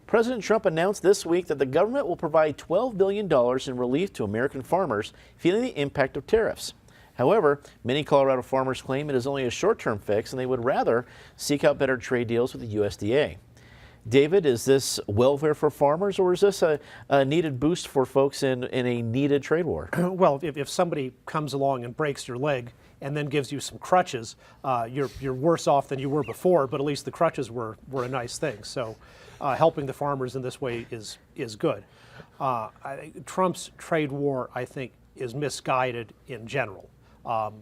President Trump announced this week that the government will provide $12 billion in relief to American farmers feeling the impact of tariffs. However, many Colorado farmers claim it is only a short-term fix and they would rather seek out better trade deals with the USDA. David, is this welfare for farmers, or is this a needed boost for folks in a needed trade war? Well, if somebody comes along and breaks your leg and then gives you some crutches, you're worse off than you were before, but at least the crutches were a nice thing. So helping the farmers in this way is good. Trump's trade war, I think, is misguided in general,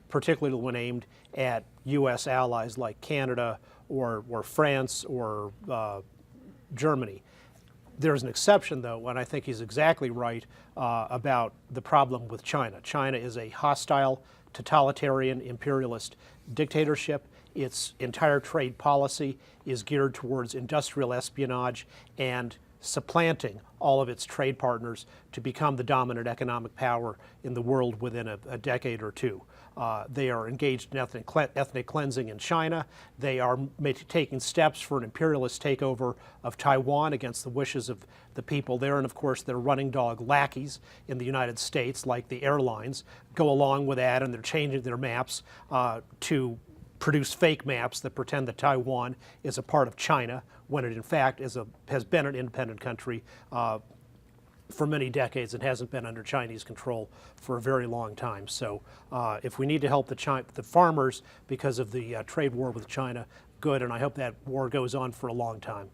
particularly when aimed at U.S. allies like Canada or France or Germany. There's an exception, though, and I think he's exactly right about the problem with China. China is a hostile, totalitarian, imperialist dictatorship. Its entire trade policy is geared towards industrial espionage and supplanting all of its trade partners to become the dominant economic power in the world within a decade or two. They are engaged in ethnic cleansing in China. They are taking steps for an imperialist takeover of Taiwan against the wishes of the people there. And of course, their running dog lackeys in the United States, like the airlines, go along with that, and they're changing their maps to produce fake maps that pretend that Taiwan is a part of China when it in fact has been an independent country for many decades and hasn't been under Chinese control for a very long time. So if we need to help the farmers because of the trade war with China, good, and I hope that war goes on for a long time.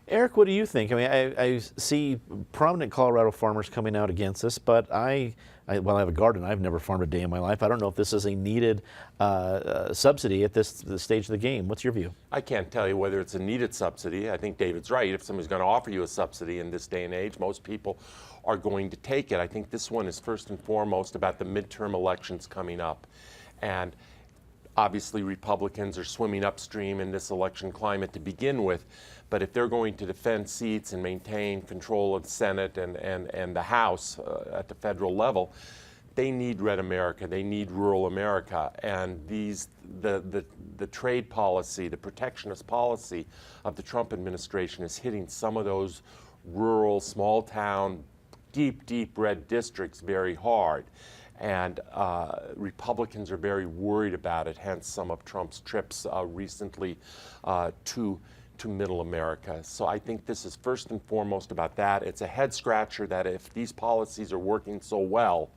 Eric, what do you think? I mean, I see prominent Colorado farmers coming out against this, but I have a garden. I've never farmed a day in my life. I don't know if this is a needed subsidy at this stage of the game. What's your view? I can't tell you whether it's a needed subsidy. I think David's right. If somebody's going to offer you a subsidy in this day and age, most people are going to take it. I think this one is first and foremost about the midterm elections coming up. And obviously, Republicans are swimming upstream in this election climate to begin with. But if they're going to defend seats and maintain control of the Senate and the House at the federal level, they need red America. They need rural America. And the trade policy, the protectionist policy of the Trump administration is hitting some of those rural, small town, deep red districts very hard. And Republicans are very worried about it, hence some of Trump's trips recently to middle America. So I think this is first and foremost about that. It's a head scratcher that if these policies are working so well,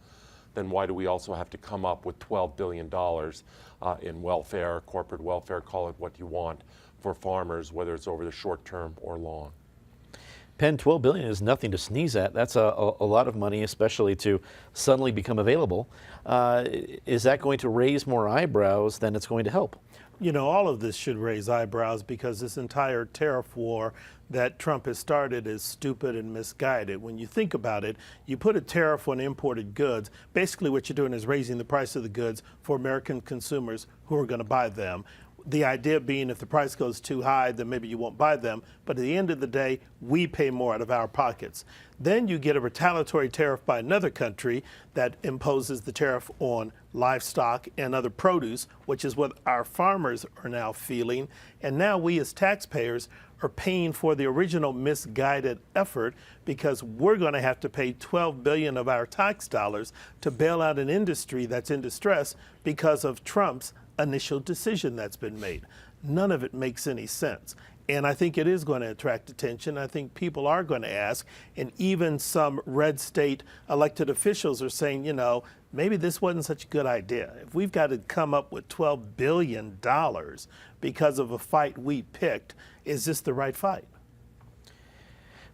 then why do we also have to come up with $12 billion in welfare, corporate welfare, call it what you want, for farmers, whether it's over the short term or long? Penn, $12 billion is nothing to sneeze at. That's a lot of money, especially to suddenly become available. Is that going to raise more eyebrows than it's going to help? You know, all of this should raise eyebrows because this entire tariff war that Trump has started is stupid and misguided. When you think about it, you put a tariff on imported goods. Basically what you're doing is raising the price of the goods for American consumers who are going to buy them. The idea being if the price goes too high, then maybe you won't buy them. But at the end of the day, we pay more out of our pockets. Then you get a retaliatory tariff by another country that imposes the tariff on livestock and other produce, which is what our farmers are now feeling. And now we as taxpayers are paying for the original misguided effort because we're going to have to pay $12 billion of our tax dollars to bail out an industry that's in distress because of Trump's initial decision that's been made. None of it makes any sense. And I think it is going to attract attention. I think people are going to ask, and even some red state elected officials are saying, you know, maybe this wasn't such a good idea. If we've got to come up with $12 billion because of a fight we picked, is this the right fight?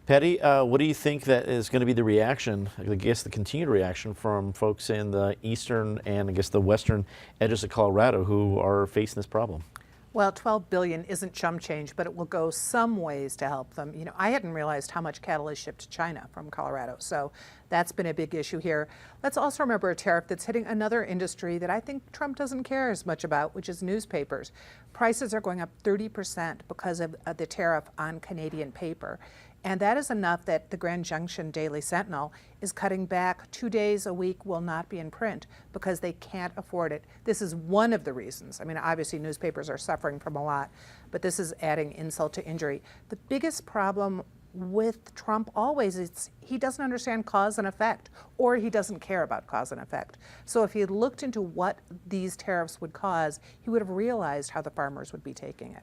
Patty, what do you think that is going to be the reaction, I guess the continued reaction from folks in the eastern and I guess the western edges of Colorado who are facing this problem? Well, $12 billion isn't chump change, but it will go some ways to help them. You know, I hadn't realized how much cattle is shipped to China from Colorado, so that's been a big issue here. Let's also remember a tariff that's hitting another industry that I think Trump doesn't care as much about, which is newspapers. prices are going up 30% because of the tariff on Canadian paper. And that is enough that the Grand Junction Daily Sentinel is cutting back 2 days a week will not be in print because they can't afford it. This is one of the reasons. I mean, obviously newspapers are suffering from a lot, but this is adding insult to injury. The biggest problem with Trump always is he doesn't understand cause and effect, or he doesn't care about cause and effect. So if he had looked into what these tariffs would cause, he would have realized how the farmers would be taking it.